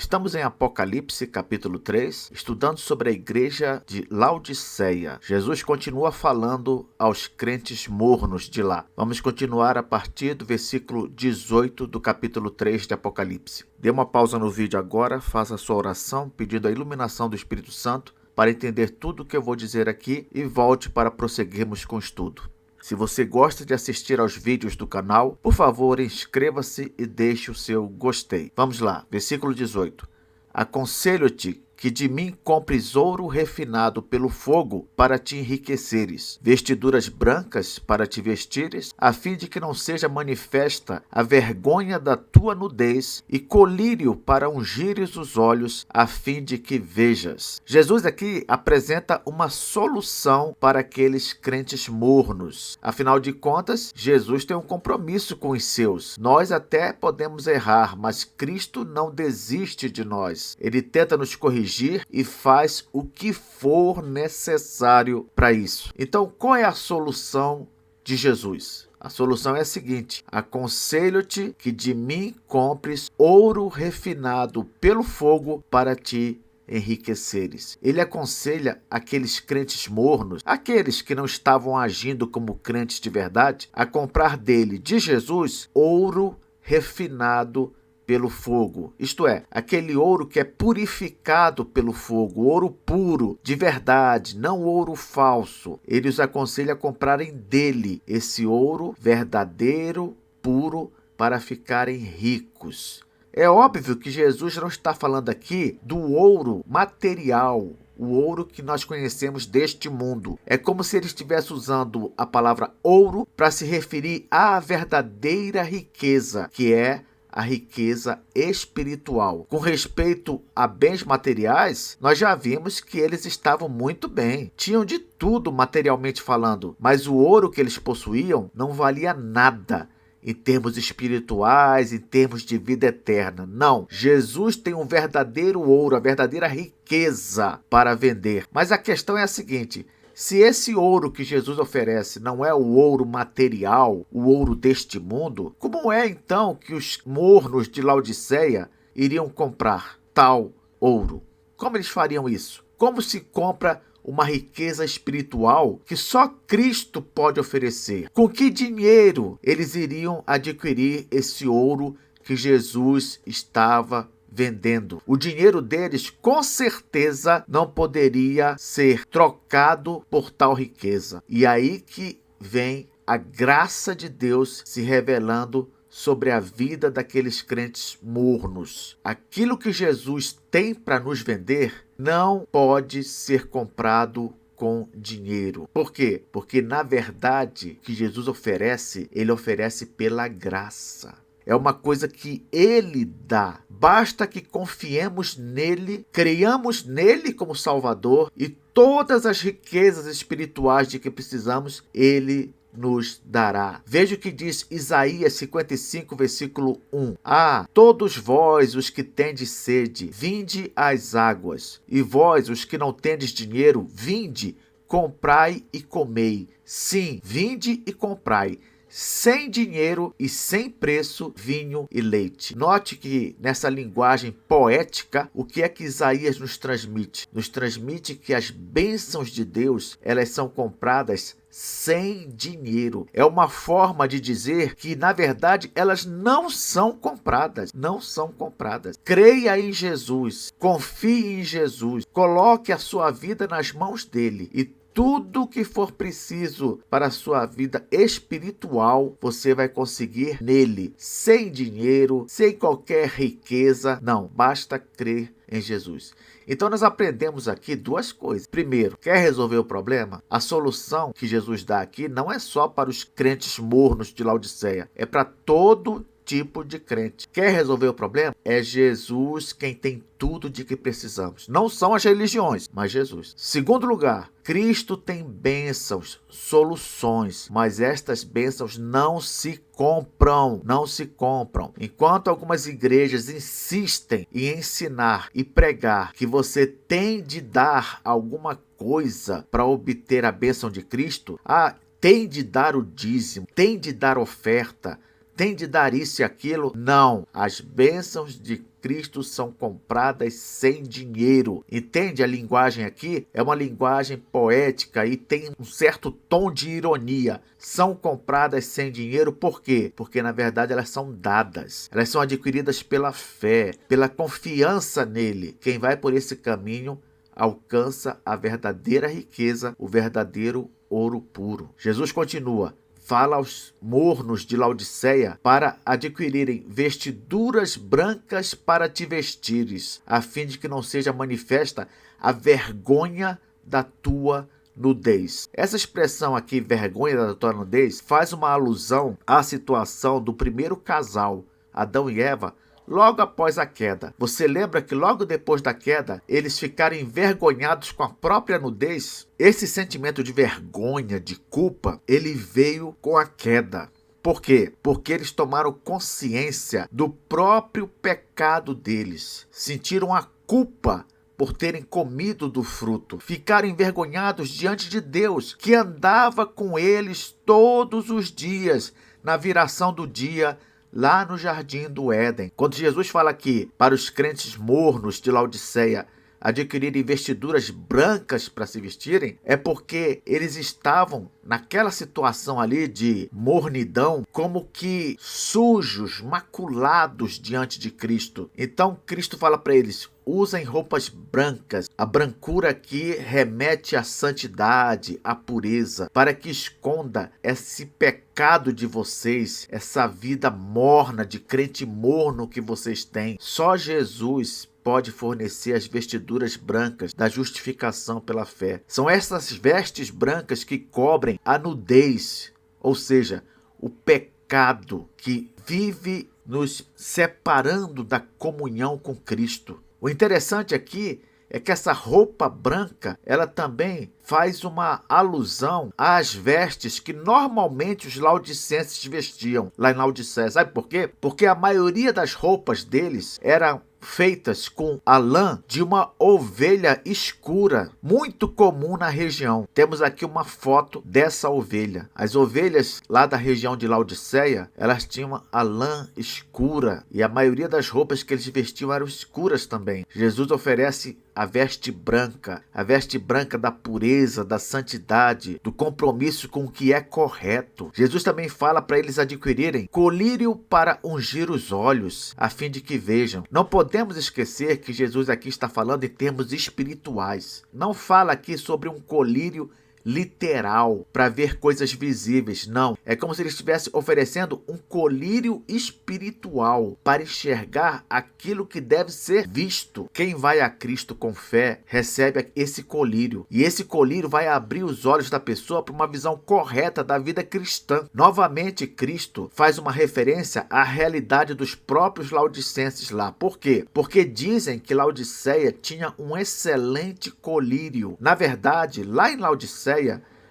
Estamos em Apocalipse, capítulo 3, estudando sobre a igreja de Laodiceia. Jesus continua falando aos crentes mornos de lá. Vamos continuar a partir do versículo 18 do capítulo 3 de Apocalipse. Dê uma pausa no vídeo agora, faça a sua oração pedindo a iluminação do Espírito Santo para entender tudo o que eu vou dizer aqui e volte para prosseguirmos com o estudo. Se você gosta de assistir aos vídeos do canal, por favor, inscreva-se e deixe o seu gostei. Vamos lá, versículo 18. Aconselho-te que de mim compres ouro refinado pelo fogo para te enriqueceres, vestiduras brancas para te vestires, a fim de que não seja manifesta a vergonha da tua nudez, e colírio para ungires os olhos, a fim de que vejas. Jesus aqui apresenta uma solução para aqueles crentes mornos. Afinal de contas, Jesus tem um compromisso com os seus. Nós até podemos errar, mas Cristo não desiste de nós. Ele tenta nos corrigir e faz o que for necessário para isso. Então, qual é a solução de Jesus? A solução é a seguinte: aconselho-te que de mim compres ouro refinado pelo fogo para te enriqueceres. Ele aconselha aqueles crentes mornos, aqueles que não estavam agindo como crentes de verdade, a comprar dele, de Jesus, ouro refinado pelo fogo, isto é, aquele ouro que é purificado pelo fogo, ouro puro, de verdade, não ouro falso. Ele os aconselha a comprarem dele esse ouro verdadeiro, puro, para ficarem ricos. É óbvio que Jesus não está falando aqui do ouro material, o ouro que nós conhecemos deste mundo. É como se ele estivesse usando a palavra ouro para se referir à verdadeira riqueza, que é a riqueza espiritual. Com respeito a bens materiais, nós já vimos que eles estavam muito bem. Tinham de tudo materialmente falando, mas o ouro que eles possuíam não valia nada em termos espirituais, em termos de vida eterna. Não, Jesus tem um verdadeiro ouro, a verdadeira riqueza para vender. Mas a questão é a seguinte: se esse ouro que Jesus oferece não é o ouro material, o ouro deste mundo, como é então que os mornos de Laodiceia iriam comprar tal ouro? Como eles fariam isso? Como se compra uma riqueza espiritual que só Cristo pode oferecer? Com que dinheiro eles iriam adquirir esse ouro que Jesus estava vendendo? O dinheiro deles, com certeza, não poderia ser trocado por tal riqueza. E aí que vem a graça de Deus se revelando sobre a vida daqueles crentes mornos. Aquilo que Jesus tem para nos vender não pode ser comprado com dinheiro. Por quê? Porque, na verdade, o que Jesus oferece, ele oferece pela graça. É uma coisa que ele dá. Basta que confiemos nele, creiamos nele como Salvador, e todas as riquezas espirituais de que precisamos, ele nos dará. Veja o que diz Isaías 55, versículo 1. Todos vós, os que tendes sede, vinde às águas, e vós, os que não tendes dinheiro, vinde, comprai e comei. Sim, vinde e comprai, sem dinheiro e sem preço, vinho e leite. Note que nessa linguagem poética, o que é que Isaías nos transmite? Nos transmite que as bênçãos de Deus, elas são compradas sem dinheiro. É uma forma de dizer que, na verdade, elas não são compradas. Não são compradas. Creia em Jesus, confie em Jesus, coloque a sua vida nas mãos dele, e tudo que for preciso para a sua vida espiritual, você vai conseguir nele, sem dinheiro, sem qualquer riqueza. Não, basta crer em Jesus. Então nós aprendemos aqui duas coisas. Primeiro, quer resolver o problema? A solução que Jesus dá aqui não é só para os crentes mornos de Laodiceia, é para todo tipo de crente. Quer resolver o problema? É Jesus quem tem tudo de que precisamos. Não são as religiões, mas Jesus. Segundo lugar, Cristo tem bênçãos, soluções, mas estas bênçãos não se compram, não se compram. Enquanto algumas igrejas insistem em ensinar e pregar que você tem de dar alguma coisa para obter a bênção de Cristo, tem de dar o dízimo, tem de dar oferta, tem de dar isso e aquilo. Não, as bênçãos de Cristo são compradas sem dinheiro. Entende? A linguagem aqui é uma linguagem poética e tem um certo tom de ironia. São compradas sem dinheiro, por quê? Porque na verdade elas são dadas. Elas são adquiridas pela fé, pela confiança nele. Quem vai por esse caminho alcança a verdadeira riqueza, o verdadeiro ouro puro. Jesus continua. Fala aos mornos de Laodiceia para adquirirem vestiduras brancas para te vestires, a fim de que não seja manifesta a vergonha da tua nudez. Essa expressão aqui, vergonha da tua nudez, faz uma alusão à situação do primeiro casal, Adão e Eva, logo após a queda. Você lembra que logo depois da queda, eles ficaram envergonhados com a própria nudez? Esse sentimento de vergonha, de culpa, ele veio com a queda. Por quê? Porque eles tomaram consciência do próprio pecado deles. Sentiram a culpa por terem comido do fruto. Ficaram envergonhados diante de Deus, que andava com eles todos os dias, na viração do dia, lá no jardim do Éden. Quando Jesus fala aqui para os crentes mornos de Laodiceia adquirirem vestiduras brancas para se vestirem, é porque eles estavam naquela situação ali de mornidão, como que sujos, maculados diante de Cristo. Então Cristo fala para eles: usem roupas brancas. A brancura aqui remete à santidade, à pureza, para que esconda esse pecado de vocês, essa vida morna, de crente morno que vocês têm. Só Jesus pode fornecer as vestiduras brancas da justificação pela fé. São essas vestes brancas que cobrem a nudez, ou seja, o pecado que vive nos separando da comunhão com Cristo. O interessante aqui é que essa roupa branca, ela também faz uma alusão às vestes que normalmente os laodicenses vestiam lá em Laodiceia. Sabe por quê? Porque a maioria das roupas deles eram feitas com a lã de uma ovelha escura, muito comum na região. Temos aqui uma foto dessa ovelha. As ovelhas lá da região de Laodiceia, elas tinham a lã escura e a maioria das roupas que eles vestiam eram escuras também. Jesus oferece a veste branca da pureza, da santidade, do compromisso com o que é correto. Jesus também fala para eles adquirirem colírio para ungir os olhos, a fim de que vejam. Não podemos esquecer que Jesus aqui está falando em termos espirituais. Não fala aqui sobre um colírio literal para ver coisas visíveis, não. É como se ele estivesse oferecendo um colírio espiritual para enxergar aquilo que deve ser visto. Quem vai a Cristo com fé recebe esse colírio, e esse colírio vai abrir os olhos da pessoa para uma visão correta da vida cristã. Novamente, Cristo faz uma referência à realidade dos próprios laodicenses lá. Por quê? Porque dizem que Laodiceia tinha um excelente colírio. Na verdade, lá em Laodiceia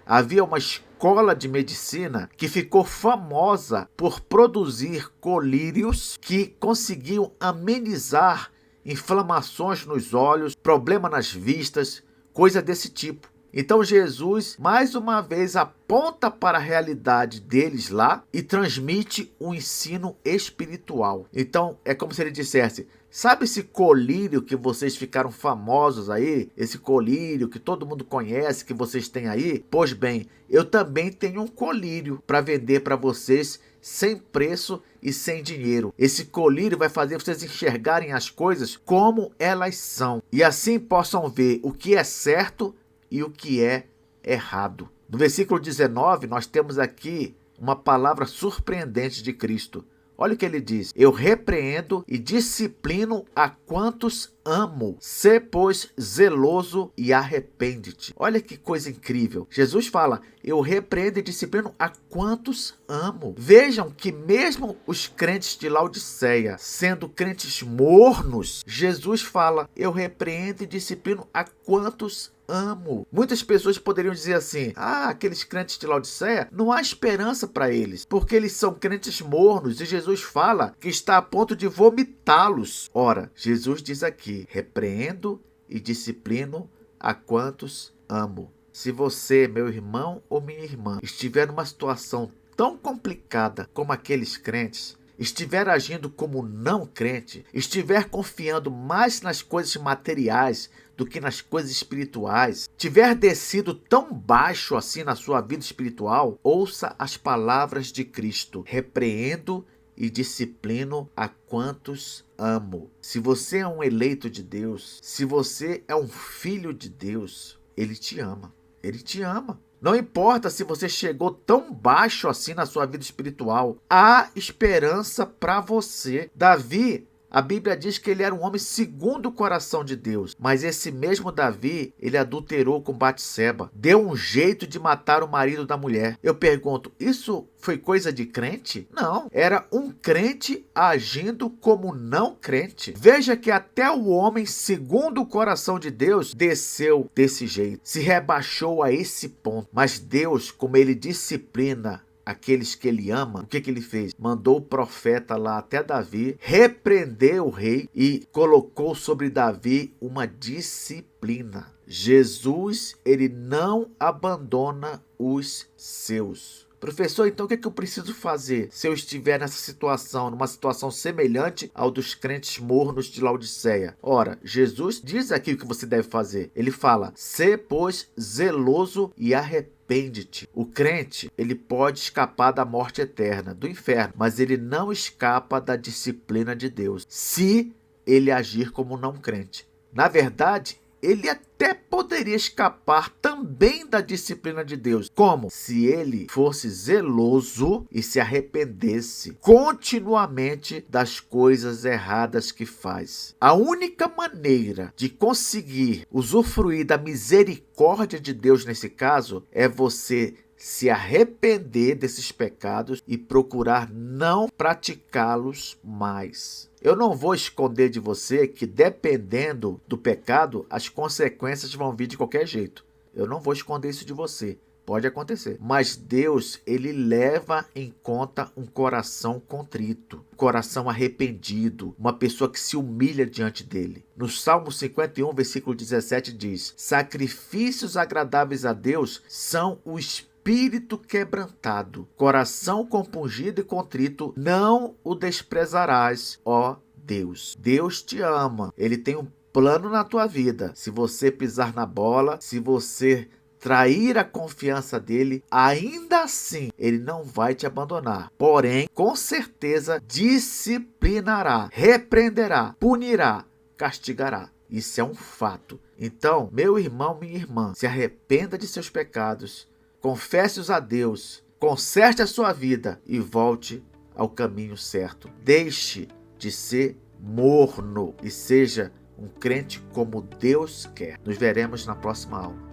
havia uma escola de medicina que ficou famosa por produzir colírios que conseguiam amenizar inflamações nos olhos, problema nas vistas, coisa desse tipo. Então Jesus, mais uma vez, aponta para a realidade deles lá e transmite um ensino espiritual. Então é como se ele dissesse: sabe esse colírio que vocês ficaram famosos aí? Esse colírio que todo mundo conhece, que vocês têm aí? Pois bem, eu também tenho um colírio para vender para vocês sem preço e sem dinheiro. Esse colírio vai fazer vocês enxergarem as coisas como elas são, e assim possam ver o que é certo e o que é errado. No versículo 19, nós temos aqui uma palavra surpreendente de Cristo. Olha o que ele diz: eu repreendo e disciplino a quantos amo. Sê, pois, zeloso e arrepende-te. Olha que coisa incrível. Jesus fala: eu repreendo e disciplino a quantos amo. Vejam que mesmo os crentes de Laodiceia, sendo crentes mornos, Jesus fala: eu repreendo e disciplino a quantos amo. Muitas pessoas poderiam dizer assim: aqueles crentes de Laodiceia, não há esperança para eles, porque eles são crentes mornos e Jesus fala que está a ponto de vomitá-los. Ora, Jesus diz aqui: repreendo e disciplino a quantos amo. Se você, meu irmão ou minha irmã, estiver numa situação tão complicada como aqueles crentes, estiver agindo como não crente, estiver confiando mais nas coisas materiais do que nas coisas espirituais, tiver descido tão baixo assim na sua vida espiritual, ouça as palavras de Cristo: repreendo e disciplino a quantos amo. Se você é um eleito de Deus, se você é um filho de Deus, Ele te ama. Ele te ama. Não importa se você chegou tão baixo assim na sua vida espiritual, há esperança para você. Davi, a Bíblia diz que ele era um homem segundo o coração de Deus, mas esse mesmo Davi, ele adulterou com Batseba, deu um jeito de matar o marido da mulher. Eu pergunto, isso foi coisa de crente? Não, era um crente agindo como não crente. Veja que até o homem segundo o coração de Deus desceu desse jeito, se rebaixou a esse ponto. Mas Deus, como ele disciplina aqueles que ele ama, o que ele fez? Mandou o profeta lá até Davi, repreender o rei e colocou sobre Davi uma disciplina. Jesus, ele não abandona os seus. Professor, então o que eu preciso fazer se eu estiver nessa situação, numa situação semelhante ao dos crentes mornos de Laodiceia? Ora, Jesus diz aqui o que você deve fazer. Ele fala: sê, pois, zeloso e arrepende-te. O crente, ele pode escapar da morte eterna, do inferno, mas ele não escapa da disciplina de Deus, se ele agir como não crente. Na verdade, ele até poderia escapar também da disciplina de Deus. Como? Se ele fosse zeloso e se arrependesse continuamente das coisas erradas que faz. A única maneira de conseguir usufruir da misericórdia de Deus nesse caso é você se arrepender desses pecados e procurar não praticá-los mais. Eu não vou esconder de você que, dependendo do pecado, as consequências vão vir de qualquer jeito. Eu não vou esconder isso de você. Pode acontecer. Mas Deus, ele leva em conta um coração contrito, um coração arrependido, uma pessoa que se humilha diante dele. No Salmo 51, versículo 17 diz: sacrifícios agradáveis a Deus são o espírito quebrantado, coração compungido e contrito, não o desprezarás, ó Deus. Deus te ama, ele tem um plano na tua vida. Se você pisar na bola, se você trair a confiança dele, ainda assim ele não vai te abandonar. Porém, com certeza disciplinará, repreenderá, punirá, castigará. Isso é um fato. Então, meu irmão, minha irmã, se arrependa de seus pecados, confesse-os a Deus, conserte a sua vida e volte ao caminho certo. Deixe de ser morno e seja um crente como Deus quer. Nos veremos na próxima aula.